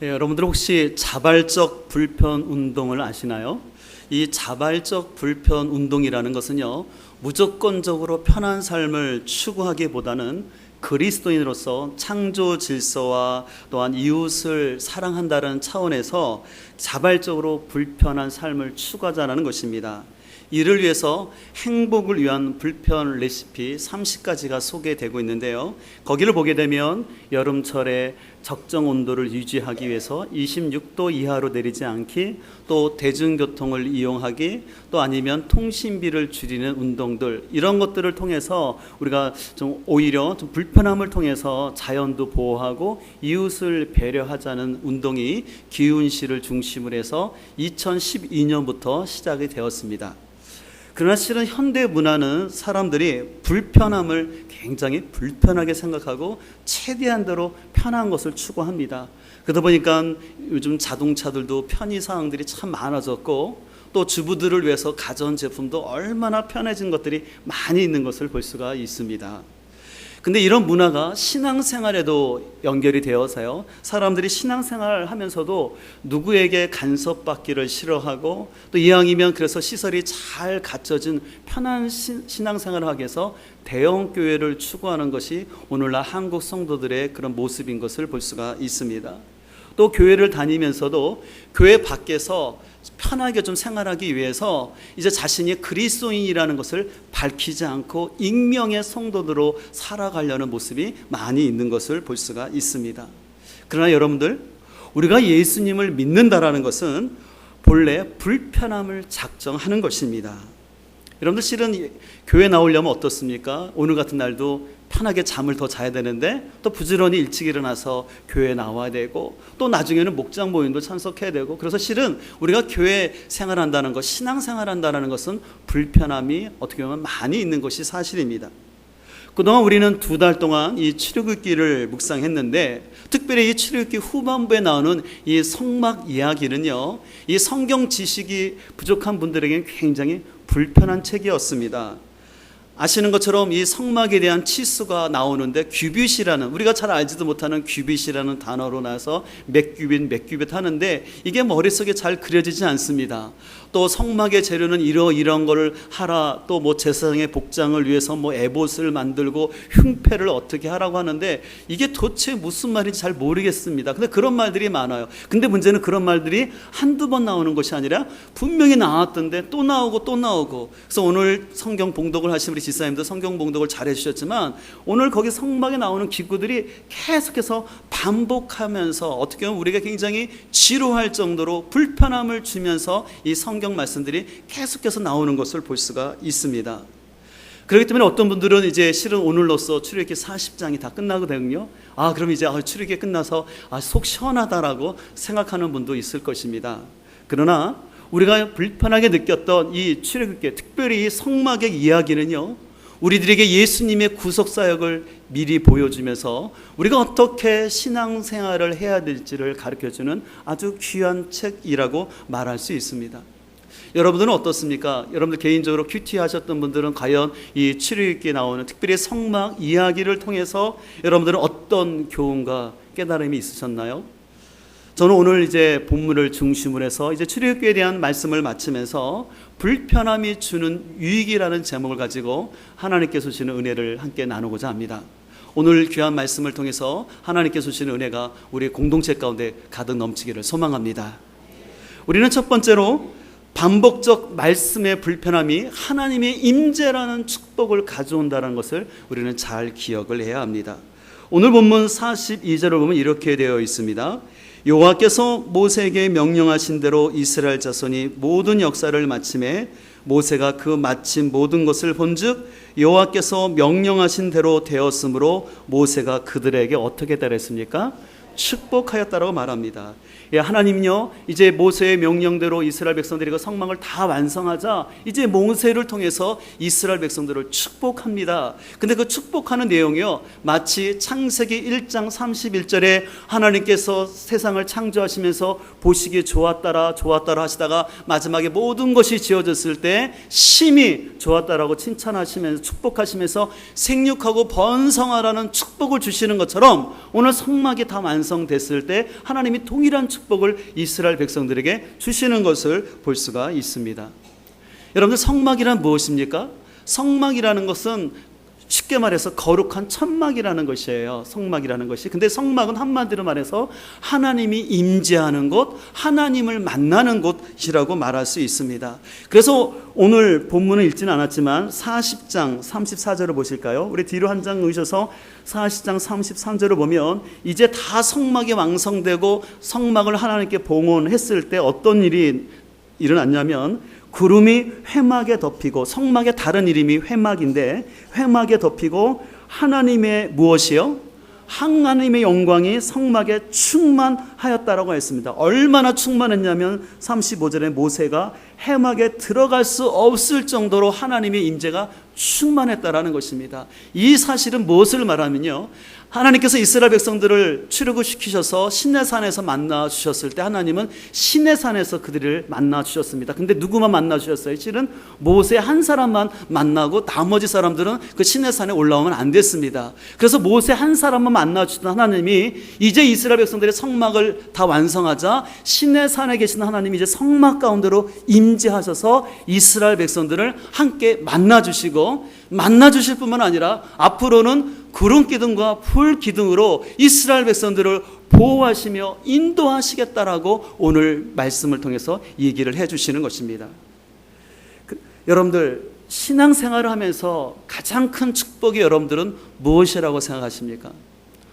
여러분들 혹시 자발적 불편 운동을 아시나요? 이 자발적 불편 운동이라는 것은요, 무조건적으로 편한 삶을 추구하기보다는 그리스도인으로서 창조 질서와 또한 이웃을 사랑한다는 차원에서 자발적으로 불편한 삶을 추구하자는 것입니다. 이를 위해서 행복을 위한 불편 레시피 30가지가 소개되고 있는데요, 거기를 보게 되면 여름철에 적정 온도를 유지하기 위해서 26도 이하로 내리지 않기, 또 대중교통을 이용하기, 또 아니면 통신비를 줄이는 운동들, 이런 것들을 통해서 우리가 좀 오히려 좀 불편함을 통해서 자연도 보호하고 이웃을 배려하자는 운동이 기훈시를 중심으로 해서 2012년부터 시작이 되었습니다. 그러나 실은 현대 문화는 사람들이 불편함을 굉장히 불편하게 생각하고 최대한대로 편한 것을 추구합니다. 그러다 보니까 요즘 자동차들도 편의사항들이 참 많아졌고, 또 주부들을 위해서 가전제품도 얼마나 편해진 것들이 많이 있는 것을 볼 수가 있습니다. 근데 이런 문화가 신앙생활에도 연결이 되어서요, 사람들이 신앙생활을 하면서도 누구에게 간섭받기를 싫어하고, 또 이왕이면 그래서 시설이 잘 갖춰진 편한 신앙생활을 하기 위해서 대형 교회를 추구하는 것이 오늘날 한국 성도들의 그런 모습인 것을 볼 수가 있습니다. 또 교회를 다니면서도 교회 밖에서 편하게 좀 생활하기 위해서 이제 자신이 그리스도인이라는 것을 밝히지 않고 익명의 성도들로 살아가려는 모습이 많이 있는 것을 볼 수가 있습니다. 그러나 여러분들, 우리가 예수님을 믿는다라는 것은 본래 불편함을 작정하는 것입니다. 여러분들, 실은 교회 나오려면 어떻습니까? 오늘 같은 날도 편하게 잠을 더 자야 되는데 또 부지런히 일찍 일어나서 교회에 나와야 되고, 또 나중에는 목장 모임도 참석해야 되고, 그래서 실은 우리가 교회 생활한다는 것, 신앙생활한다는 것은 불편함이 어떻게 보면 많이 있는 것이 사실입니다. 그동안 우리는 2달 동안 이 출애굽기를 묵상했는데, 특별히 이 출애굽기 후반부에 나오는 이 성막 이야기는요, 이 성경 지식이 부족한 분들에게는 굉장히 불편한 책이었습니다. 아시는 것처럼 이 성막에 대한 치수가 나오는데, 규빗이라는, 우리가 잘 알지도 못하는 규빗이라는 단어로 나서 몇 규빗 하는데, 이게 머릿속에 잘 그려지지 않습니다. 또 성막의 재료는 이런 거를 하라, 또 뭐 제사장의 복장을 위해서 뭐 에봇을 만들고 흉패를 어떻게 하라고 하는데, 이게 도대체 무슨 말인지 잘 모르겠습니다. 근데 그런 말들이 많아요. 근데 문제는 그런 말들이 한두 번 나오는 것이 아니라 분명히 나왔던데 또 나오고 또 나오고. 그래서 오늘 성경 봉독을 하신 우리 지사님도 성경 봉독을 잘 해주셨지만, 오늘 거기 성막에 나오는 기구들이 계속해서 반복하면서 어떻게 보면 우리가 굉장히 지루할 정도로 불편함을 주면서 이 성경 말씀들이 계속해서 나오는 것을 볼 수가 있습니다. 그렇기 때문에 어떤 분들은 이제 실은 오늘로써 출애굽기 40장이 다 끝나거든요. 그럼 이제 출애굽기 끝나서 속 시원하다라고 생각하는 분도 있을 것입니다. 그러나 우리가 불편하게 느꼈던 이 출애굽기, 특별히 이 성막의 이야기는요, 우리들에게 예수님의 구속사역을 미리 보여주면서 우리가 어떻게 신앙생활을 해야 될지를 가르쳐주는 아주 귀한 책이라고 말할 수 있습니다. 여러분들은 어떻습니까? 여러분들 개인적으로 큐티 하셨던 분들은 과연 이 출애굽기에 나오는 특별히 성막 이야기를 통해서 여러분들은 어떤 교훈과 깨달음이 있으셨나요? 저는 오늘 이제 본문을 중심으로 해서 이제 출애굽기에 대한 말씀을 마치면서 불편함이 주는 유익이라는 제목을 가지고 하나님께서 주시는 은혜를 함께 나누고자 합니다. 오늘 귀한 말씀을 통해서 하나님께서 주시는 은혜가 우리 공동체 가운데 가득 넘치기를 소망합니다. 우리는 첫 번째로 반복적 말씀의 불편함이 하나님의 임재라는 축복을 가져온다는 것을 우리는 잘 기억을 해야 합니다. 오늘 본문 42절을 보면 이렇게 되어 있습니다. 여호와께서 모세에게 명령하신 대로 이스라엘 자손이 모든 역사를 마침에 모세가 그 마친 모든 것을 본즉 여호와께서 명령하신 대로 되었으므로 모세가 그들에게 어떻게 따르했습니까? 축복하였다라고 말합니다. 하나님요, 이제 모세의 명령대로 이스라엘 백성들이 그 성막을 다 완성하자 이제 모세를 통해서 이스라엘 백성들을 축복합니다. 근데 그 축복하는 내용이요, 마치 창세기 1장 31절에 하나님께서 세상을 창조하시면서 보시기에 좋았다라 하시다가 마지막에 모든 것이 지어졌을 때 심히 좋았다라고 칭찬하시면서 축복하시면서 생육하고 번성하라는 축복을 주시는 것처럼 오늘 성막이 다 완성 완성됐을 때 하나님이 동일한 축복을 이스라엘 백성들에게 주시는 것을 볼 수가 있습니다. 여러분들, 성막이란 무엇입니까? 성막이라는 것은 쉽게 말해서 거룩한 천막이라는 것이에요. 성막이라는 것이. 근데 성막은 한마디로 말해서 하나님이 임재하는 곳, 하나님을 만나는 곳이라고 말할 수 있습니다. 그래서 오늘 본문을 읽지는 않았지만 40장 34절을 보실까요? 우리 뒤로 한 장 놓으셔서 40장 33절을 보면 이제 다 성막이 완성되고 성막을 하나님께 봉헌했을 때 어떤 일이 일어났냐면 구름이 회막에 덮이고, 성막의 다른 이름이 회막인데 회막에 덮이고 하나님의 무엇이요? 하나님의 영광이 성막에 충만하였다라고 했습니다. 얼마나 충만했냐면 35절에 모세가 회막에 들어갈 수 없을 정도로 하나님의 임재가 충만했다라는 것입니다. 이 사실은 무엇을 말하면요, 하나님께서 이스라엘 백성들을 출애굽시키셔서 시내산에서 만나 주셨을 때 하나님은 시내산에서 그들을 만나 주셨습니다. 근데 누구만 만나 주셨어요? 실은 모세 한 사람만 만나고 나머지 사람들은 그 시내산에 올라오면 안 됐습니다. 그래서 모세 한 사람만 만나 주던 하나님이 이제 이스라엘 백성들의 성막을 다 완성하자 시내산에 계신 하나님이 이제 성막 가운데로 임재하셔서 이스라엘 백성들을 함께 만나 주시고, 만나 주실 뿐만 아니라 앞으로는 구름 기둥과 불 기둥으로 이스라엘 백성들을 보호하시며 인도하시겠다라고 오늘 말씀을 통해서 얘기를 해주시는 것입니다. 여러분들, 신앙생활을 하면서 가장 큰 축복이 여러분들은 무엇이라고 생각하십니까?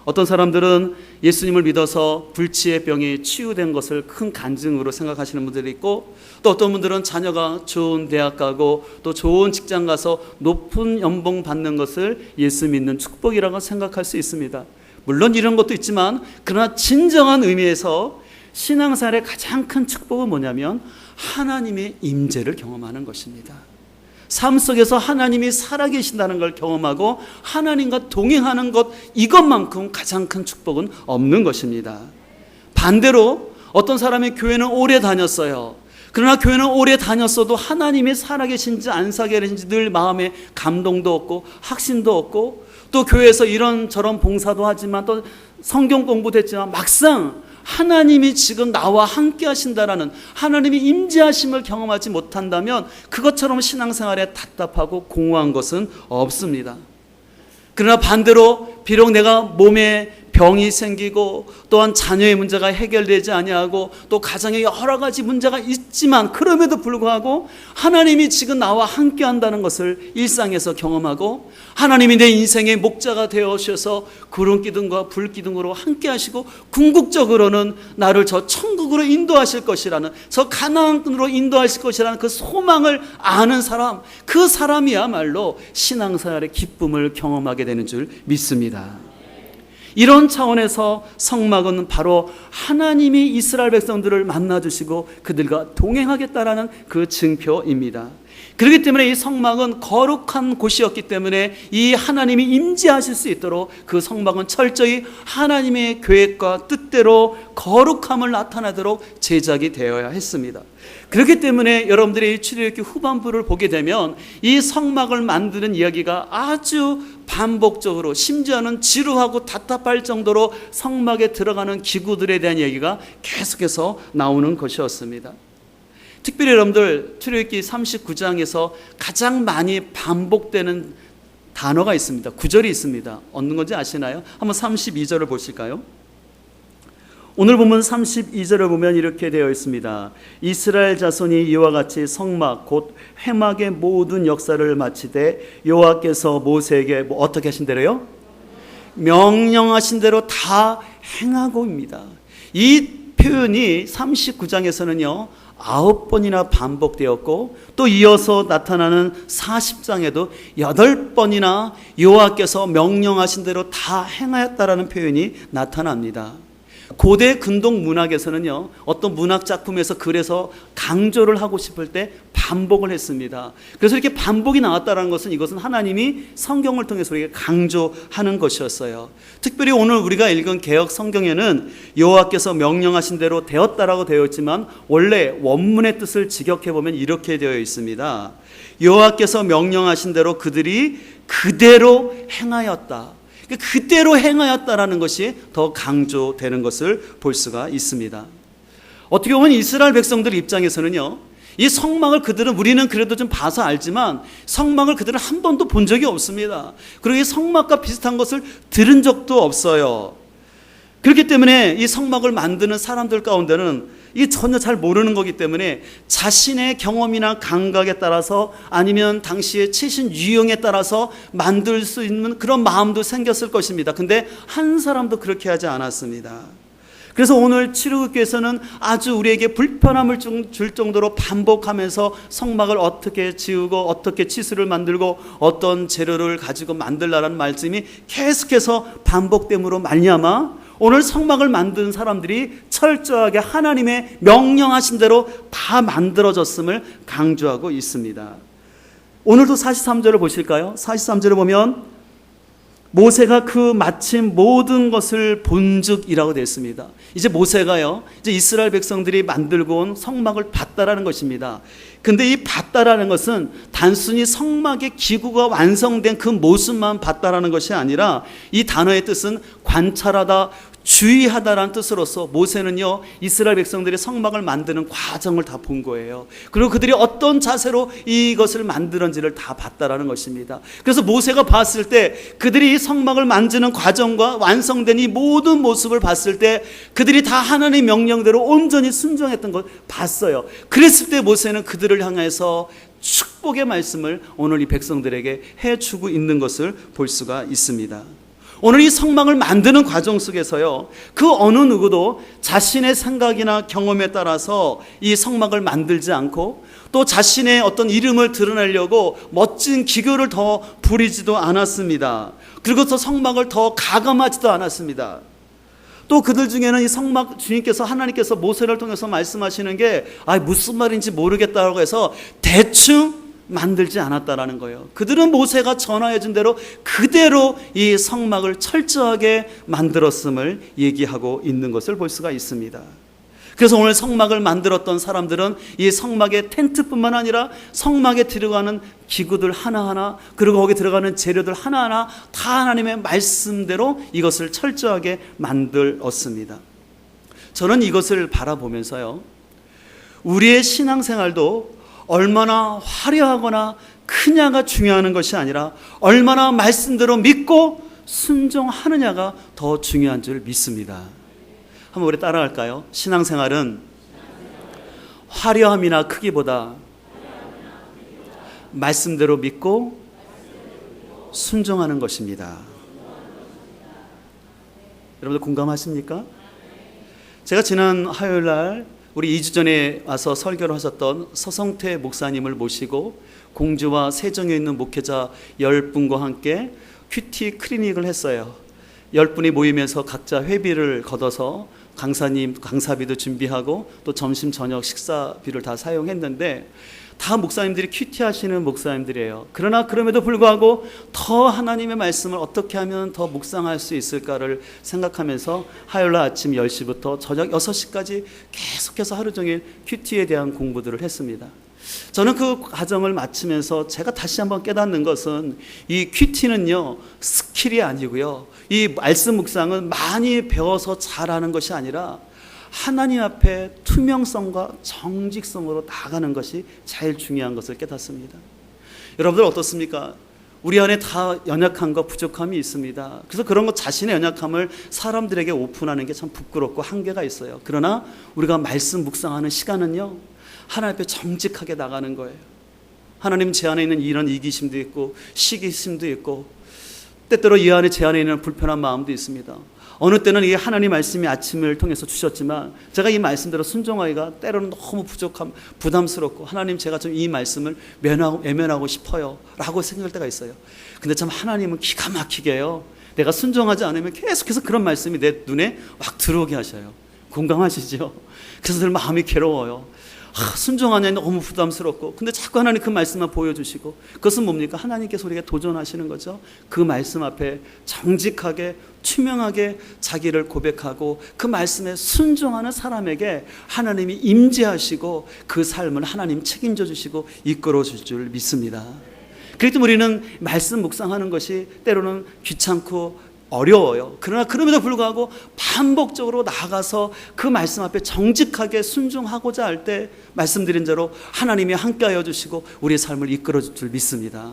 어떤 사람들은 예수님을 믿어서 불치의 병이 치유된 것을 큰 간증으로 생각하시는 분들이 있고, 또 어떤 분들은 자녀가 좋은 대학 가고 또 좋은 직장 가서 높은 연봉 받는 것을 예수 믿는 축복이라고 생각할 수 있습니다. 물론 이런 것도 있지만, 그러나 진정한 의미에서 신앙생활의 가장 큰 축복은 뭐냐면 하나님의 임재를 경험하는 것입니다. 삶 속에서 하나님이 살아계신다는 걸 경험하고 하나님과 동행하는 것, 이것만큼 가장 큰 축복은 없는 것입니다. 반대로 어떤 사람이 교회는 오래 다녔어요. 그러나 교회는 오래 다녔어도 하나님이 살아계신지 안 살아계신지 늘 마음에 감동도 없고 확신도 없고, 또 교회에서 이런저런 봉사도 하지만 또 성경 공부도 했지만 막상 하나님이 지금 나와 함께 하신다라는 하나님이 임재하심을 경험하지 못한다면 그것처럼 신앙생활에 답답하고 공허한 것은 없습니다. 그러나 반대로 비록 내가 몸에 병이 생기고 또한 자녀의 문제가 해결되지 아니하고 또 가정에 여러 가지 문제가 있지만 그럼에도 불구하고 하나님이 지금 나와 함께 한다는 것을 일상에서 경험하고, 하나님이 내 인생의 목자가 되어 주셔서 구름 기둥과 불 기둥으로 함께 하시고 궁극적으로는 나를 저 천국으로 인도하실 것이라는, 저 가나안으로 인도하실 것이라는 그 소망을 아는 사람, 그 사람이야말로 신앙생활의 기쁨을 경험하게 되는 줄 믿습니다. 이런 차원에서 성막은 바로 하나님이 이스라엘 백성들을 만나주시고 그들과 동행하겠다라는 그 증표입니다. 그렇기 때문에 이 성막은 거룩한 곳이었기 때문에 이 하나님이 임재하실 수 있도록 그 성막은 철저히 하나님의 계획과 뜻대로 거룩함을 나타내도록 제작이 되어야 했습니다. 그렇기 때문에 여러분들이 출애굽기 후반부를 보게 되면 이 성막을 만드는 이야기가 아주 반복적으로, 심지어는 지루하고 답답할 정도로 성막에 들어가는 기구들에 대한 이야기가 계속해서 나오는 것이었습니다. 특별히 여러분들 출애굽기 39장에서 가장 많이 반복되는 단어가 있습니다. 구절이 있습니다. 어느 건지 아시나요? 한번 32절을 보실까요? 오늘 본문 32절을 보면 이렇게 되어 있습니다. 이스라엘 자손이 이와 같이 성막 곧 회막의 모든 역사를 마치되 여호와께서 모세에게 어떻게 하신 대로요? 명령하신 대로 다 행하고입니다. 이 표현이 39장에서는요 9번이나 반복되었고, 또 이어서 나타나는 40장에도 8번이나 여호와께서 명령하신 대로 다 행하였다라는 표현이 나타납니다. 고대 근동 문학에서는요 어떤 문학 작품에서 그래서 강조를 하고 싶을 때 반복을 했습니다. 그래서 이렇게 반복이 나왔다는 것은 이것은 하나님이 성경을 통해서 우리에게 강조하는 것이었어요. 특별히 오늘 우리가 읽은 개역 성경에는 여호와께서 명령하신 대로 되었다라고 되어 있지만 원래 원문의 뜻을 직역해 보면 이렇게 되어 있습니다. 여호와께서 명령하신 대로 그들이 그대로 행하였다. 그대로 행하였다라는 것이 더 강조되는 것을 볼 수가 있습니다. 어떻게 보면 이스라엘 백성들 입장에서는요, 이 성막을 그들은, 우리는 그래도 좀 봐서 알지만 성막을 그들은 한 번도 본 적이 없습니다. 그리고 이 성막과 비슷한 것을 들은 적도 없어요. 그렇기 때문에 이 성막을 만드는 사람들 가운데는 이 전혀 잘 모르는 거기 때문에 자신의 경험이나 감각에 따라서 아니면 당시의 최신 유형에 따라서 만들 수 있는 그런 마음도 생겼을 것입니다. 근데 한 사람도 그렇게 하지 않았습니다. 그래서 오늘 치료교회에서는 아주 우리에게 불편함을 줄 정도로 반복하면서 성막을 어떻게 지우고 어떻게 치수를 만들고 어떤 재료를 가지고 만들라라는 말씀이 계속해서 반복됨으로 말미암아 오늘 성막을 만든 사람들이 철저하게 하나님의 명령하신 대로 다 만들어졌음을 강조하고 있습니다. 오늘도 43절을 보실까요? 43절을 보면 모세가 그 마침 모든 것을 본즉이라고 되어 있습니다. 이제 모세가요, 이제 이스라엘 백성들이 만들고 온 성막을 봤다라는 것입니다. 근데 이 봤다라는 것은 단순히 성막의 기구가 완성된 그 모습만 봤다라는 것이 아니라 이 단어의 뜻은 관찰하다, 주의하다라는 뜻으로서 모세는요, 이스라엘 백성들이 성막을 만드는 과정을 다 본 거예요. 그리고 그들이 어떤 자세로 이것을 만드는지를 다 봤다라는 것입니다. 그래서 모세가 봤을 때 그들이 이 성막을 만드는 과정과 완성된 이 모든 모습을 봤을 때 그들이 다 하나님의 명령대로 온전히 순종했던 걸 봤어요. 그랬을 때 모세는 그들을 향해서 축복의 말씀을 오늘 이 백성들에게 해주고 있는 것을 볼 수가 있습니다. 오늘 이 성막을 만드는 과정 속에서요, 그 어느 누구도 자신의 생각이나 경험에 따라서 이 성막을 만들지 않고 또 자신의 어떤 이름을 드러내려고 멋진 기교를 더 부리지도 않았습니다. 그리고 또 성막을 더 가감하지도 않았습니다. 또 그들 중에는 이 성막 주님께서, 하나님께서 모세를 통해서 말씀하시는 게 무슨 말인지 모르겠다고 해서 대충 만들지 않았다라는 거예요. 그들은 모세가 전하해 준 대로 그대로 이 성막을 철저하게 만들었음을 얘기하고 있는 것을 볼 수가 있습니다. 그래서 오늘 성막을 만들었던 사람들은 이 성막의 텐트뿐만 아니라 성막에 들어가는 기구들 하나하나, 그리고 거기 들어가는 재료들 하나하나 다 하나님의 말씀대로 이것을 철저하게 만들었습니다. 저는 이것을 바라보면서요, 우리의 신앙생활도 얼마나 화려하거나 크냐가 중요한 것이 아니라 얼마나 말씀대로 믿고 순종하느냐가 더 중요한 줄 믿습니다. 한번 우리 따라할까요? 신앙생활은 화려함이나 크기보다 말씀대로 믿고 순종하는 것입니다. 여러분들 공감하십니까? 제가 지난 화요일 날 우리 2주 전에 와서 설교를 하셨던 서성태 목사님을 모시고 공주와 세종에 있는 목회자 10분과 함께 큐티 클리닉을 했어요. 10분이 모이면서 각자 회비를 걷어서 강사님 강사비도 준비하고 또 점심 저녁 식사비를 다 사용했는데 다 목사님들이 큐티 하시는 목사님들이에요. 그러나 그럼에도 불구하고 더 하나님의 말씀을 어떻게 하면 더 묵상할 수 있을까를 생각하면서 화요일날 아침 10시부터 저녁 6시까지 계속해서 하루 종일 큐티에 대한 공부들을 했습니다. 저는 그 과정을 마치면서 제가 다시 한번 깨닫는 것은 이 큐티는요, 스킬이 아니고요, 이 말씀 묵상은 많이 배워서 잘하는 것이 아니라 하나님 앞에 투명성과 정직성으로 나아가는 것이 제일 중요한 것을 깨닫습니다. 여러분들 어떻습니까? 우리 안에 다 연약함과 부족함이 있습니다. 그래서 그런 것, 자신의 연약함을 사람들에게 오픈하는 게 참 부끄럽고 한계가 있어요. 그러나 우리가 말씀 묵상하는 시간은요, 하나님 앞에 정직하게 나가는 거예요. 하나님 제 안에 있는 이런 이기심도 있고 시기심도 있고 때때로 이 안에 제 안에 있는 불편한 마음도 있습니다. 어느 때는 이 하나님 말씀이 아침을 통해서 주셨지만 제가 이 말씀대로 순종하기가 때로는 너무 부담스럽고 하나님 제가 좀 이 말씀을 외면하고 싶어요 라고 생각할 때가 있어요. 근데 참 하나님은 기가 막히게요, 내가 순종하지 않으면 계속해서 그런 말씀이 내 눈에 확 들어오게 하셔요. 공감하시죠? 그래서 늘 마음이 괴로워요. 순종하냐 너무 부담스럽고, 근데 자꾸 하나님 그 말씀만 보여주시고, 그것은 뭡니까? 하나님께서 우리에게 도전하시는 거죠. 그 말씀 앞에 정직하게 투명하게 자기를 고백하고 그 말씀에 순종하는 사람에게 하나님이 임재하시고 그 삶을 하나님 책임져 주시고 이끌어 줄 줄 믿습니다. 그렇기 때문에 우리는 말씀 묵상하는 것이 때로는 귀찮고 어려워요. 그러나 그럼에도 불구하고 반복적으로 나아가서 그 말씀 앞에 정직하게 순종하고자 할 때 말씀드린 대로 하나님이 함께하여 주시고 우리의 삶을 이끌어 줄 줄 믿습니다.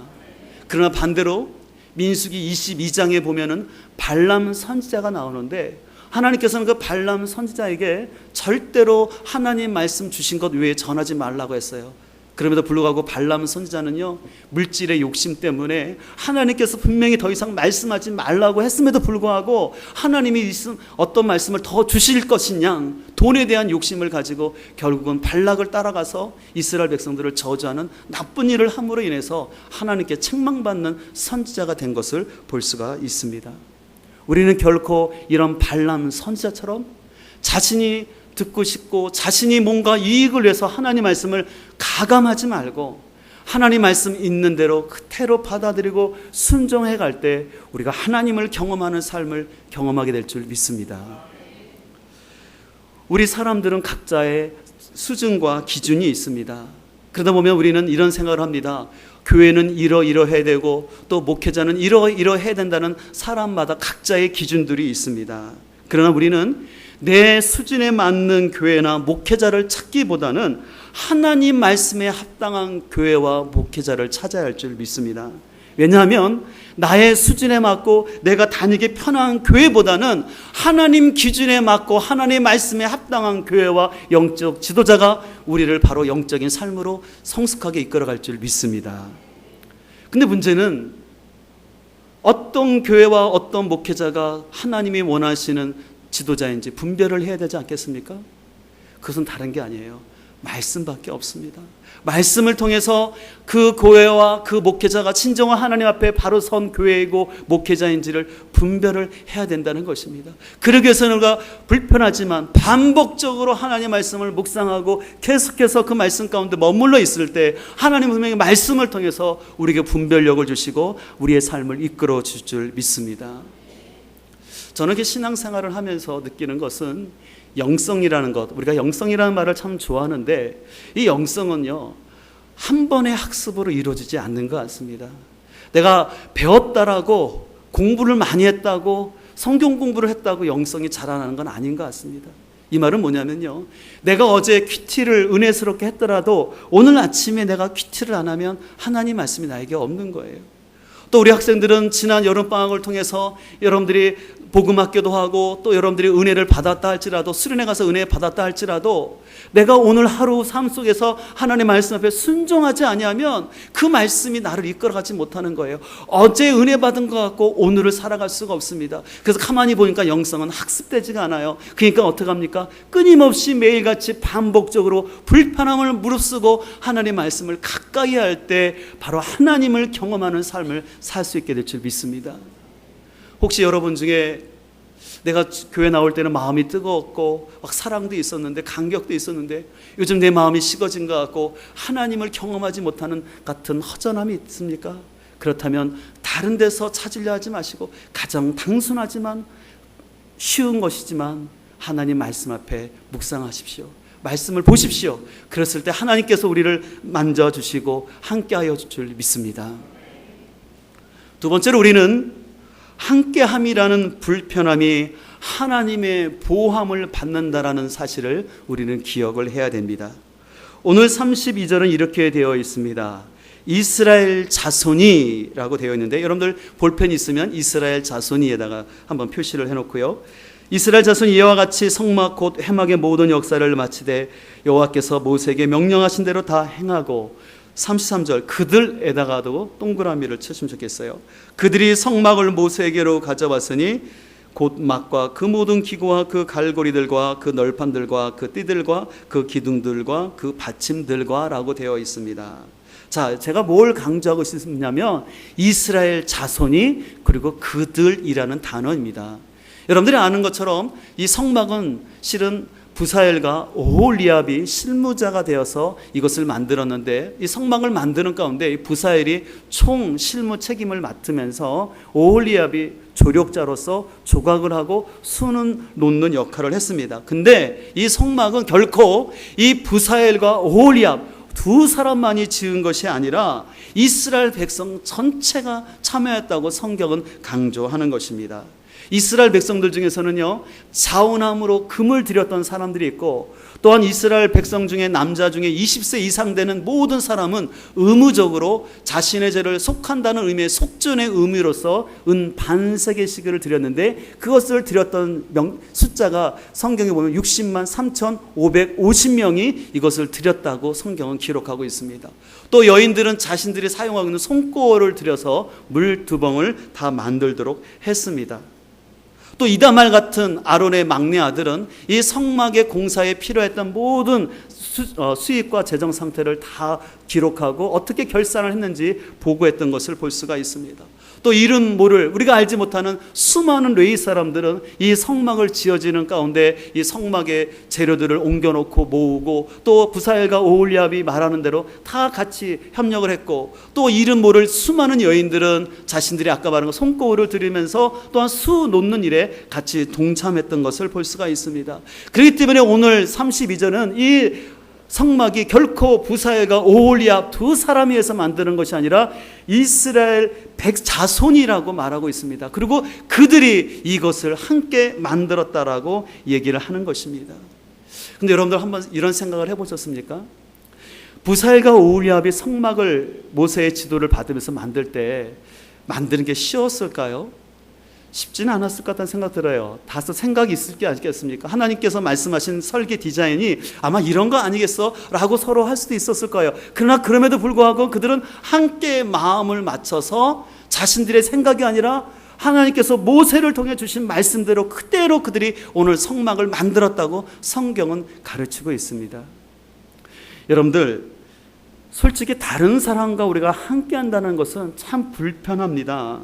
그러나 반대로 민수기 22장에 보면은 발람 선지자가 나오는데 하나님께서는 그 발람 선지자에게 절대로 하나님 말씀 주신 것 외에 전하지 말라고 했어요. 그럼에도 불구하고 발람 선지자는요, 물질의 욕심 때문에 하나님께서 분명히 더 이상 말씀하지 말라고 했음에도 불구하고 하나님이 어떤 말씀을 더 주실 것이냐, 돈에 대한 욕심을 가지고 결국은 발락을 따라가서 이스라엘 백성들을 저주하는 나쁜 일을 함으로 인해서 하나님께 책망받는 선지자가 된 것을 볼 수가 있습니다. 우리는 결코 이런 발람 선지자처럼 자신이 듣고 싶고 자신이 뭔가 이익을 위해서 하나님 말씀을 가감하지 말고 하나님 말씀 있는 대로 그대로 받아들이고 순종해 갈 때 우리가 하나님을 경험하는 삶을 경험하게 될 줄 믿습니다. 우리 사람들은 각자의 수준과 기준이 있습니다. 그러다 보면 우리는 이런 생각을 합니다. 교회는 이러이러해야 되고 또 목회자는 이러이러해야 된다는 사람마다 각자의 기준들이 있습니다. 그러나 우리는 내 수준에 맞는 교회나 목회자를 찾기보다는 하나님 말씀에 합당한 교회와 목회자를 찾아야 할 줄 믿습니다. 왜냐하면 나의 수준에 맞고 내가 다니기 편한 교회보다는 하나님 기준에 맞고 하나님 말씀에 합당한 교회와 영적 지도자가 우리를 바로 영적인 삶으로 성숙하게 이끌어갈 줄 믿습니다. 근데 문제는 어떤 교회와 어떤 목회자가 하나님이 원하시는 지도자인지 분별을 해야 되지 않겠습니까? 그것은 다른 게 아니에요. 말씀밖에 없습니다. 말씀을 통해서 그 교회와 그 목회자가 진정한 하나님 앞에 바로 선 교회이고 목회자인지를 분별을 해야 된다는 것입니다. 그러기 위해서는 우리가 불편하지만 반복적으로 하나님 말씀을 묵상하고 계속해서 그 말씀 가운데 머물러 있을 때 하나님 분명히 말씀을 통해서 우리에게 분별력을 주시고 우리의 삶을 이끌어 주실 줄 믿습니다. 저는 이렇게 신앙생활을 하면서 느끼는 것은 영성이라는 것, 우리가 영성이라는 말을 참 좋아하는데 이 영성은요, 한 번의 학습으로 이루어지지 않는 것 같습니다. 내가 배웠다라고 공부를 많이 했다고 성경 공부를 했다고 영성이 자라나는 건 아닌 것 같습니다. 이 말은 뭐냐면요, 내가 어제 큐티를 은혜스럽게 했더라도 오늘 아침에 내가 큐티를 안 하면 하나님 말씀이 나에게 없는 거예요. 또 우리 학생들은 지난 여름방학을 통해서 여러분들이 복음학교도 하고 또 여러분들이 은혜를 받았다 할지라도 수련회 가서 은혜 받았다 할지라도 내가 오늘 하루 삶 속에서 하나님의 말씀 앞에 순종하지 아니하면 그 말씀이 나를 이끌어가지 못하는 거예요. 어제 은혜 받은 것 같고 오늘을 살아갈 수가 없습니다. 그래서 가만히 보니까 영성은 학습되지가 않아요. 그러니까 어떡합니까? 끊임없이 매일같이 반복적으로 불편함을 무릅쓰고 하나님의 말씀을 가까이 할 때 바로 하나님을 경험하는 삶을 살 수 있게 될 줄 믿습니다. 혹시 여러분 중에 내가 교회 나올 때는 마음이 뜨거웠고 막 사랑도 있었는데 간격도 있었는데 요즘 내 마음이 식어진 것 같고 하나님을 경험하지 못하는 같은 허전함이 있습니까? 그렇다면 다른 데서 찾으려 하지 마시고 가장 단순하지만 쉬운 것이지만 하나님 말씀 앞에 묵상하십시오. 말씀을 보십시오. 그랬을 때 하나님께서 우리를 만져주시고 함께하여 줄 줄 믿습니다. 두 번째로 우리는 함께함이라는 불편함이 하나님의 보호함을 받는다라는 사실을 우리는 기억을 해야 됩니다. 오늘 32절은 이렇게 되어 있습니다. 이스라엘 자손이 라고 되어 있는데 여러분들 볼펜 있으면 이스라엘 자손이에다가 한번 표시를 해놓고요. 이스라엘 자손이 이와 같이 성막 곧 회막의 모든 역사를 마치되 여호와께서 모세에게 명령하신 대로 다 행하고 33절 그들에다가도 동그라미를 치시면 좋겠어요. 그들이 성막을 모세에게로 가져왔으니 곧 막과 그 모든 기구와 그 갈고리들과 그 널판들과 그 띠들과 그 기둥들과 그 받침들과 라고 되어 있습니다. 자, 제가 뭘 강조하고 싶냐면 이스라엘 자손이 그리고 그들이라는 단어입니다. 여러분들이 아는 것처럼 이 성막은 실은 부사엘과 오홀리압이 실무자가 되어서 이것을 만들었는데 이 성막을 만드는 가운데 부사엘이 총 실무 책임을 맡으면서 오홀리압이 조력자로서 조각을 하고 수는 놓는 역할을 했습니다. 근데 이 성막은 결코 이 부사엘과 오홀리압 두 사람만이 지은 것이 아니라 이스라엘 백성 전체가 참여했다고 성경은 강조하는 것입니다. 이스라엘 백성들 중에서는요, 자원함으로 금을 들였던 사람들이 있고, 또한 이스라엘 백성 중에 남자 중에 20세 이상 되는 모든 사람은 의무적으로 자신의 죄를 속한다는 의미의 속전의 의미로서 은 반세계 시계를 드렸는데, 그것을 드렸던 숫자가 성경에 보면 60만 3,550명이 이것을 드렸다고 성경은 기록하고 있습니다. 또 여인들은 자신들이 사용하고 있는 손꼬를 들여서 물 2봉을 다 만들도록 했습니다. 또 이다말 같은 아론의 막내 아들은 이 성막의 공사에 필요했던 모든 수입과 재정 상태를 다 기록하고 어떻게 결산을 했는지 보고했던 것을 볼 수가 있습니다. 또 이름 모를 우리가 알지 못하는 수많은 레위 사람들은 이 성막을 지어지는 가운데 이 성막의 재료들을 옮겨놓고 모으고, 또 부사엘과 오홀리압이 말하는 대로 다 같이 협력을 했고, 또 이름 모를 수많은 여인들은 자신들이 아까 말한 손거울을 들이면서 또한 수 놓는 일에 같이 동참했던 것을 볼 수가 있습니다. 그렇기 때문에 오늘 32절은 이 성막이 결코 부사엘과 오홀리압 두 사람이 해서 만드는 것이 아니라 이스라엘 백자손이라고 말하고 있습니다. 그리고 그들이 이것을 함께 만들었다라고 얘기를 하는 것입니다. 근데 여러분들 한번 이런 생각을 해보셨습니까? 부사엘과 오홀리압이 성막을 모세의 지도를 받으면서 만들 때 만드는 게 쉬웠을까요? 쉽지는 않았을 것 같다는 생각 들어요. 다소 생각이 있을 게 아니겠습니까? 하나님께서 말씀하신 설계 디자인이 아마 이런 거 아니겠어? 라고 서로 할 수도 있었을 거예요. 그러나 그럼에도 불구하고 그들은 함께 마음을 맞춰서 자신들의 생각이 아니라 하나님께서 모세를 통해 주신 말씀대로 그대로 그들이 오늘 성막을 만들었다고 성경은 가르치고 있습니다. 여러분들, 솔직히 다른 사람과 우리가 함께 한다는 것은 참 불편합니다.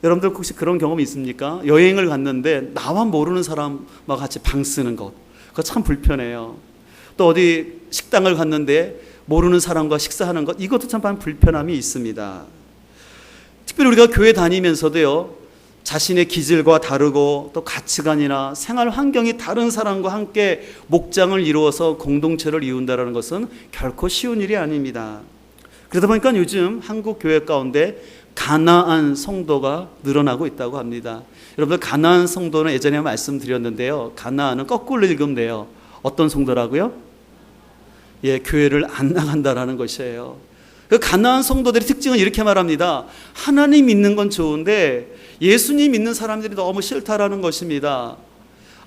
여러분들 혹시 그런 경험이 있습니까? 여행을 갔는데 나와 모르는 사람과 같이 방 쓰는 것, 그거 참 불편해요. 또 어디 식당을 갔는데 모르는 사람과 식사하는 것, 이것도 참 불편함이 있습니다. 특별히 우리가 교회 다니면서도요, 자신의 기질과 다르고 또 가치관이나 생활 환경이 다른 사람과 함께 목장을 이루어서 공동체를 이룬다는 것은 결코 쉬운 일이 아닙니다. 그러다 보니까 요즘 한국 교회 가운데 가나안 성도가 늘어나고 있다고 합니다. 여러분들, 가나안 성도는 예전에 말씀드렸는데요, 가나안은 거꾸로 읽으면 돼요. 어떤 성도라고요? 교회를 안 나간다라는 것이에요. 그 가나안 성도들의 특징은 이렇게 말합니다. 하나님 믿는 건 좋은데 예수님 믿는 사람들이 너무 싫다라는 것입니다.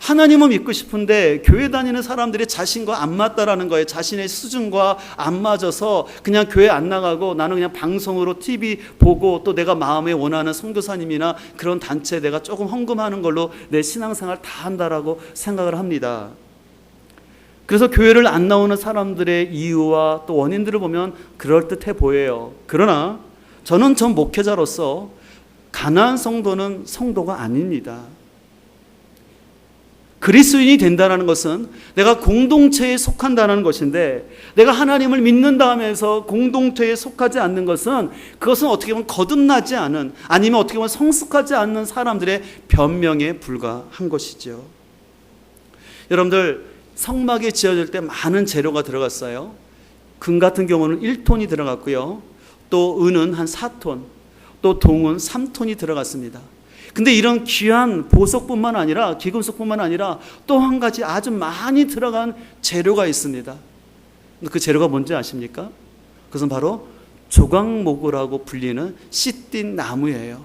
하나님은 믿고 싶은데 교회 다니는 사람들이 자신과 안 맞다라는 거예요. 자신의 수준과 안 맞아서 그냥 교회 안 나가고 나는 그냥 방송으로 TV 보고, 또 내가 마음에 원하는 선교사님이나 그런 단체에 내가 조금 헌금하는 걸로 내 신앙생활 다 한다라고 생각을 합니다. 그래서 교회를 안 나오는 사람들의 이유와 또 원인들을 보면 그럴듯해 보여요. 그러나 저는 전 목회자로서 가나안 성도는 성도가 아닙니다. 그리스도인이 된다는 것은 내가 공동체에 속한다는 것인데, 내가 하나님을 믿는다 하면서 공동체에 속하지 않는 것은, 그것은 어떻게 보면 거듭나지 않은, 아니면 어떻게 보면 성숙하지 않는 사람들의 변명에 불과한 것이죠. 여러분들, 성막이 지어질 때 많은 재료가 들어갔어요. 금 같은 경우는 1톤이 들어갔고요, 또 은은 한 4톤, 또 동은 3톤이 들어갔습니다. 근데 이런 귀한 보석뿐만 아니라, 기금속뿐만 아니라 또 한 가지 아주 많이 들어간 재료가 있습니다. 그 재료가 뭔지 아십니까? 그것은 바로 조각목이라고 불리는 시띠 나무예요.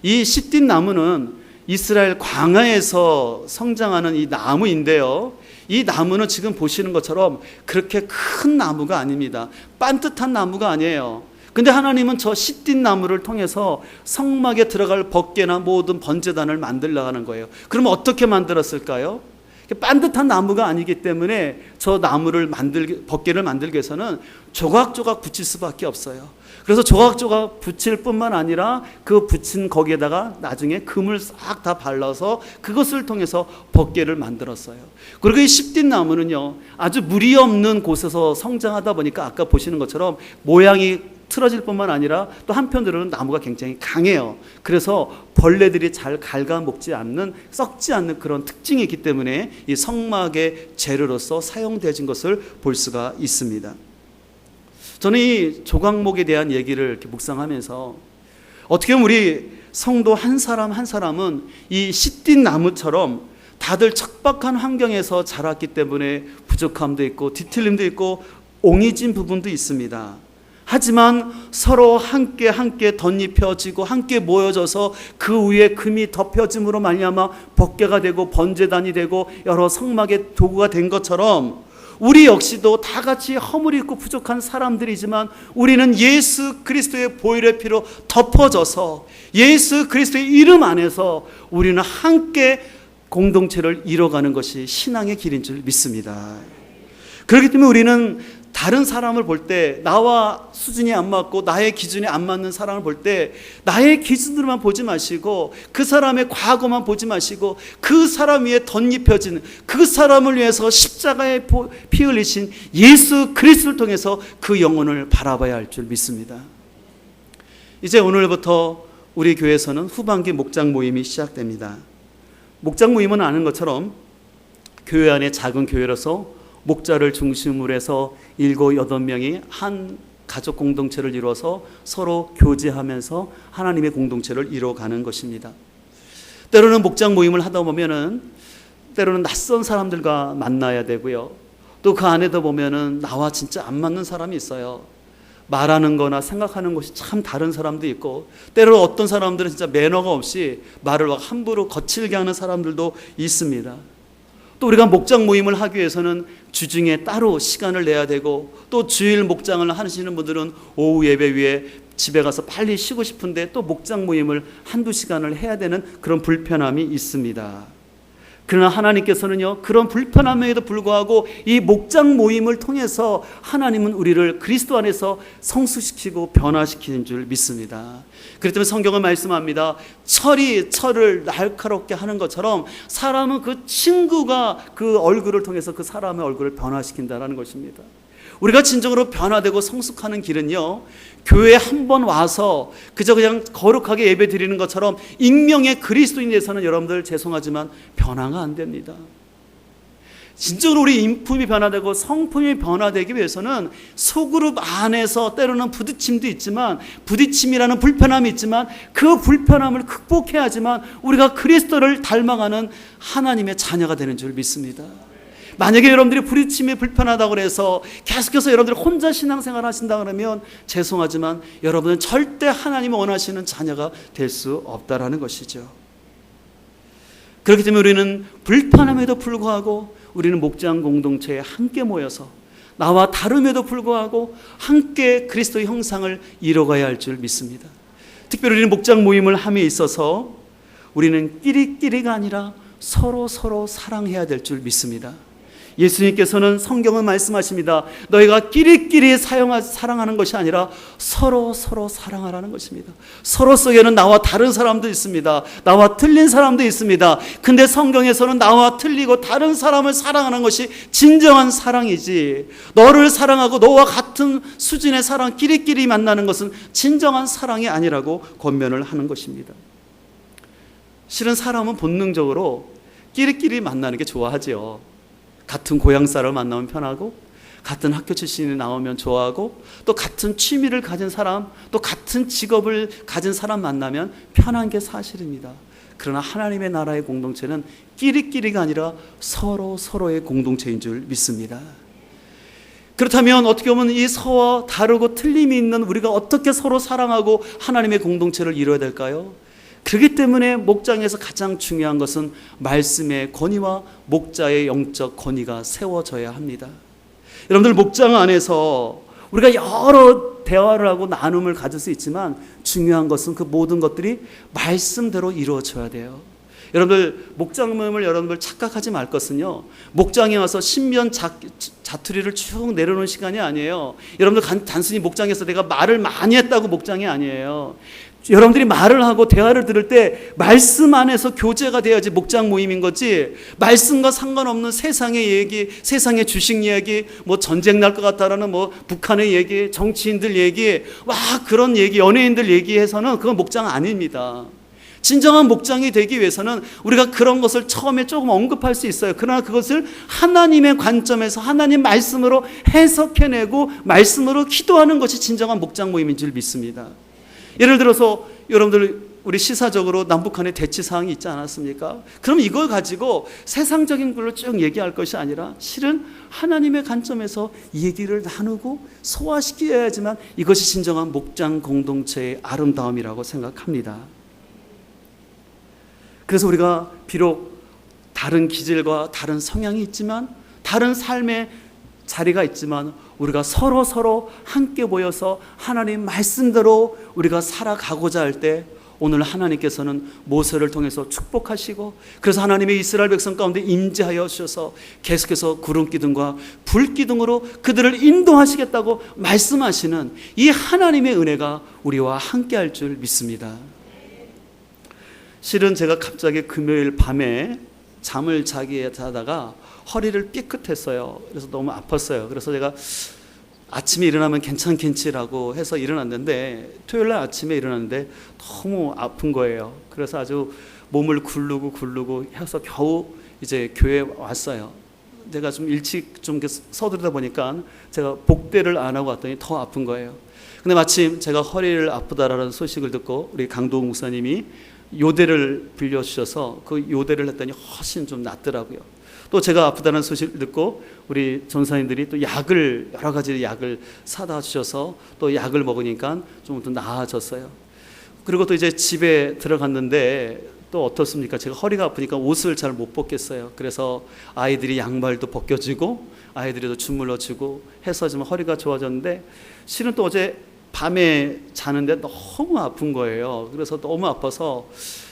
이 시띠 나무는 이스라엘 광야에서 성장하는 이 나무인데요, 이 나무는 지금 보시는 것처럼 그렇게 큰 나무가 아닙니다. 반듯한 나무가 아니에요. 근데 하나님은 저 시띠 나무를 통해서 성막에 들어갈 법궤나 모든 번제단을 만들려고 하는 거예요. 그러면 어떻게 만들었을까요? 반듯한 나무가 아니기 때문에 저 나무를 법궤를 만들기 위해서는 조각조각 붙일 수밖에 없어요. 그래서 조각조각 붙일 뿐만 아니라 그 붙인 거기에다가 나중에 금을 싹 다 발라서 그것을 통해서 법궤를 만들었어요. 그리고 이 시띠 나무는요, 아주 물이 없는 곳에서 성장하다 보니까 아까 보시는 것처럼 모양이 틀어질 뿐만 아니라 또 한편으로는 나무가 굉장히 강해요. 그래서 벌레들이 잘 갉아먹지 않는, 썩지 않는 그런 특징이 있기 때문에 이 성막의 재료로서 사용되어진 것을 볼 수가 있습니다. 저는 이 조각목에 대한 얘기를 이렇게 묵상하면서, 어떻게 보면 우리 성도 한 사람 한 사람은 이 씨띤 나무처럼 다들 척박한 환경에서 자랐기 때문에 부족함도 있고 뒤틀림도 있고 옹이진 부분도 있습니다. 하지만 서로 함께 덧입혀지고 함께 모여져서 그 위에 금이 덮여짐으로 말미암아 법궤가 되고 번제단이 되고 여러 성막의 도구가 된 것처럼 우리 역시도 다 같이 허물이 있고 부족한 사람들이지만 우리는 예수 그리스도의 보혈의 피로 덮어져서 예수 그리스도의 이름 안에서 우리는 함께 공동체를 이뤄가는 것이 신앙의 길인 줄 믿습니다. 그렇기 때문에 우리는 다른 사람을 볼 때 나와 수준이 안 맞고 나의 기준이 안 맞는 사람을 볼 때 나의 기준으로만 보지 마시고 그 사람의 과거만 보지 마시고 그 사람 위에 덧입혀진 그 사람을 위해서 십자가에 피 흘리신 예수 그리스도를 통해서 그 영혼을 바라봐야 할 줄 믿습니다. 이제 오늘부터 우리 교회에서는 후반기 목장 모임이 시작됩니다. 목장 모임은 아는 것처럼 교회 안에 작은 교회로서 목자를 중심으로 해서 7, 8명이 한 가족 공동체를 이루어서 서로 교제하면서 하나님의 공동체를 이루어가는 것입니다. 때로는 목장 모임을 하다 보면은 때로는 낯선 사람들과 만나야 되고요. 또 그 안에도 보면은 나와 진짜 안 맞는 사람이 있어요. 말하는 거나 생각하는 것이 참 다른 사람도 있고 때로 어떤 사람들은 진짜 매너가 없이 말을 함부로 거칠게 하는 사람들도 있습니다. 또 우리가 목장 모임을 하기 위해서는 주중에 따로 시간을 내야 되고 또 주일 목장을 하시는 분들은 오후 예배 위에 집에 가서 빨리 쉬고 싶은데 또 목장 모임을 한두 시간을 해야 되는 그런 불편함이 있습니다. 그러나 하나님께서는요, 그런 불편함에도 불구하고 이 목장 모임을 통해서 하나님은 우리를 그리스도 안에서 성숙시키고 변화시키는 줄 믿습니다. 그렇기 때문에 성경은 말씀합니다. 철이 철을 날카롭게 하는 것처럼 사람은 그 친구가 그 얼굴을 통해서 그 사람의 얼굴을 변화시킨다는 것입니다. 우리가 진정으로 변화되고 성숙하는 길은요, 교회에 한 번 와서 그저 그냥 거룩하게 예배 드리는 것처럼 익명의 그리스도인에서는 여러분들 죄송하지만 변화가 안 됩니다. 진정으로 우리 인품이 변화되고 성품이 변화되기 위해서는 소그룹 안에서 때로는 부딪힘도 있지만 부딪힘이라는 불편함이 있지만 그 불편함을 극복해야지만 우리가 그리스도를 닮아가는 하나님의 자녀가 되는 줄 믿습니다. 만약에 여러분들이 부딪힘이 불편하다고 해서 계속해서 여러분들이 혼자 신앙생활 하신다 그러면 죄송하지만 여러분은 절대 하나님이 원하시는 자녀가 될 수 없다라는 것이죠. 그렇기 때문에 우리는 불편함에도 불구하고 우리는 목장 공동체에 함께 모여서 나와 다름에도 불구하고 함께 그리스도의 형상을 이뤄가야 할 줄 믿습니다. 특별히 우리는 목장 모임을 함에 있어서 우리는 끼리끼리가 아니라 서로 사랑해야 될 줄 믿습니다. 예수님께서는 성경은 말씀하십니다. 너희가 끼리끼리 사랑하는 것이 아니라 서로 사랑하라는 것입니다. 서로 속에는 나와 다른 사람도 있습니다. 나와 틀린 사람도 있습니다. 근데 성경에서는 나와 틀리고 다른 사람을 사랑하는 것이 진정한 사랑이지, 너를 사랑하고 너와 같은 수준의 사랑 끼리끼리 만나는 것은 진정한 사랑이 아니라고 권면을 하는 것입니다. 실은 사람은 본능적으로 끼리끼리 만나는 게 좋아하죠. 같은 고향 사람을 만나면 편하고 같은 학교 출신이 나오면 좋아하고 또 같은 취미를 가진 사람 또 같은 직업을 가진 사람 만나면 편한 게 사실입니다. 그러나 하나님의 나라의 공동체는 끼리끼리가 아니라 서로의 공동체인 줄 믿습니다. 그렇다면 어떻게 보면 이 서와 다르고 틀림이 있는 우리가 어떻게 서로 사랑하고 하나님의 공동체를 이루어야 될까요? 그렇기 때문에 목장에서 가장 중요한 것은 말씀의 권위와 목자의 영적 권위가 세워져야 합니다. 여러분들 목장 안에서 우리가 여러 대화를 하고 나눔을 가질 수 있지만 중요한 것은 그 모든 것들이 말씀대로 이루어져야 돼요. 여러분들 목장 모임을 여러분들 착각하지 말 것은요, 목장에 와서 신면 자투리를 쭉 내려놓는 시간이 아니에요. 여러분들 단순히 목장에서 내가 말을 많이 했다고 목장이 아니에요. 여러분들이 말을 하고 대화를 들을 때 말씀 안에서 교제가 돼야지 목장 모임인 거지, 말씀과 상관없는 세상의 얘기, 세상의 주식 얘기, 뭐 전쟁 날 것 같다라는 뭐 북한의 얘기, 정치인들 얘기, 와 그런 얘기, 연예인들 얘기해서는 그건 목장 아닙니다. 진정한 목장이 되기 위해서는 우리가 그런 것을 처음에 조금 언급할 수 있어요. 그러나 그것을 하나님의 관점에서 하나님 말씀으로 해석해내고 말씀으로 기도하는 것이 진정한 목장 모임인 줄 믿습니다. 예를 들어서 여러분들 우리 시사적으로 남북한의 대치 사항이 있지 않았습니까? 그럼 이걸 가지고 세상적인 걸로 쭉 얘기할 것이 아니라 실은 하나님의 관점에서 이 얘기를 나누고 소화시켜야지만 이것이 진정한 목장 공동체의 아름다움이라고 생각합니다. 그래서 우리가 비록 다른 기질과 다른 성향이 있지만, 다른 삶의 자리가 있지만, 우리가 서로 함께 모여서 하나님 말씀대로 우리가 살아가고자 할 때 오늘 하나님께서는 모세를 통해서 축복하시고, 그래서 하나님의 이스라엘 백성 가운데 임재하여 주셔서 계속해서 구름 기둥과 불 기둥으로 그들을 인도하시겠다고 말씀하시는 이 하나님의 은혜가 우리와 함께 할 줄 믿습니다. 실은 제가 갑자기 금요일 밤에 잠을 자다가 허리를 삐끗했어요. 그래서 너무 아팠어요. 그래서 제가 아침에 일어나면 괜찮겠지라고 해서 일어났는데, 토요일날 아침에 일어났는데 너무 아픈 거예요. 그래서 아주 몸을 굴르고 해서 겨우 이제 교회에 왔어요. 내가 좀 일찍 좀 서두르다 보니까 제가 복대를 안 하고 왔더니 더 아픈 거예요. 근데 마침 제가 허리를 아프다라는 소식을 듣고 우리 강도욱 목사님이 요대를 빌려주셔서 그 요대를 했더니 훨씬 좀 낫더라고요. 또 제가 아프다는 소식을 듣고 우리 전사님들이 또 여러 가지 약을 사다 주셔서 또 약을 먹으니까 좀 더 나아졌어요. 그리고 또 이제 집에 들어갔는데 또 어떻습니까? 제가 허리가 아프니까 옷을 잘 못 벗겠어요. 그래서 아이들이 양말도 벗겨주고 아이들이도 주물러주고 해서 좀 허리가 좋아졌는데, 실은 또 어제 밤에 자는데 너무 아픈 거예요. 그래서 너무 아파서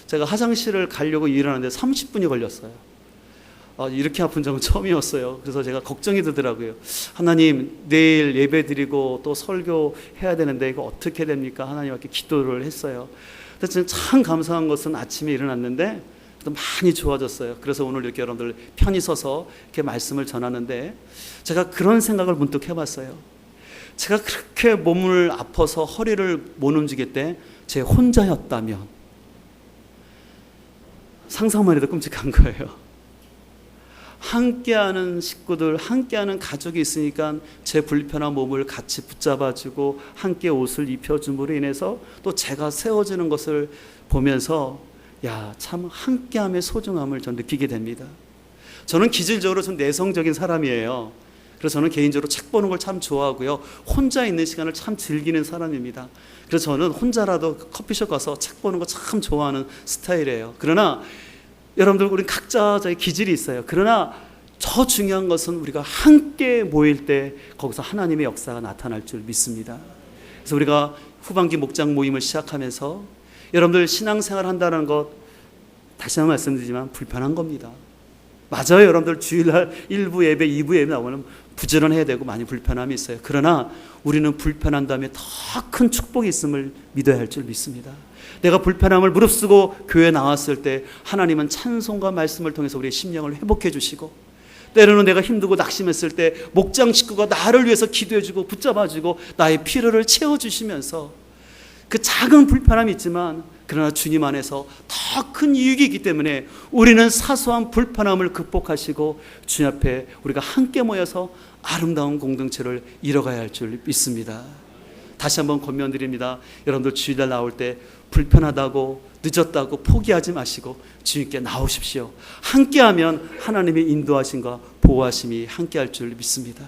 제가 화장실을 가려고 일어났는데 30분이 걸렸어요. 이렇게 아픈 적은 처음이었어요. 그래서 제가 걱정이 되더라고요. 하나님, 내일 예배 드리고 또 설교 해야 되는데 이거 어떻게 됩니까? 하나님께 기도를 했어요. 그래서 참 감사한 것은 아침에 일어났는데 또 많이 좋아졌어요. 그래서 오늘 이렇게 여러분들 편히 서서 이렇게 말씀을 전하는데, 제가 그런 생각을 문득 해봤어요. 제가 그렇게 몸을 아파서 허리를 못 움직일 때 제 혼자였다면, 상상만 해도 끔찍한 거예요. 함께하는 식구들, 함께하는 가족이 있으니까 제 불편한 몸을 같이 붙잡아주고 함께 옷을 입혀줌으로 인해서 또 제가 세워지는 것을 보면서 참 함께함의 소중함을 전 느끼게 됩니다. 저는 기질적으로 좀 내성적인 사람이에요. 그래서 저는 개인적으로 책 보는 걸 참 좋아하고요, 혼자 있는 시간을 참 즐기는 사람입니다. 그래서 저는 혼자라도 커피숍 가서 책 보는 거 참 좋아하는 스타일이에요. 그러나 여러분들, 우리 각자 저희 기질이 있어요. 그러나 더 중요한 것은 우리가 함께 모일 때 거기서 하나님의 역사가 나타날 줄 믿습니다. 그래서 우리가 후반기 목장 모임을 시작하면서 여러분들 신앙생활 한다는 것, 다시 한번 말씀드리지만 불편한 겁니다. 맞아요. 여러분들 주일날 1부 예배, 2부 예배 나오면 부지런해야 되고 많이 불편함이 있어요. 그러나 우리는 불편한 다음에 더 큰 축복이 있음을 믿어야 할 줄 믿습니다. 내가 불편함을 무릅쓰고 교회에 나왔을 때 하나님은 찬송과 말씀을 통해서 우리의 심령을 회복해 주시고, 때로는 내가 힘들고 낙심했을 때 목장 식구가 나를 위해서 기도해 주고 붙잡아 주고 나의 필요를 채워 주시면서, 그 작은 불편함이 있지만 그러나 주님 안에서 더 큰 이익이 있기 때문에 우리는 사소한 불편함을 극복하시고 주님 앞에 우리가 함께 모여서 아름다운 공동체를 이뤄가야 할 줄 믿습니다. 다시 한번 권면드립니다. 여러분들 주일날 나올 때 불편하다고 늦었다고 포기하지 마시고 주님께 나오십시오. 함께하면 하나님의 인도하심과 보호하심이 함께할 줄 믿습니다.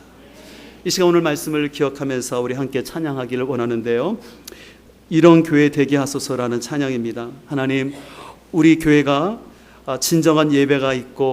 이 시간 오늘 말씀을 기억하면서 우리 함께 찬양하기를 원하는데요, 이런 교회 되게 하소서라는 찬양입니다. 하나님, 우리 교회가 진정한 예배가 있고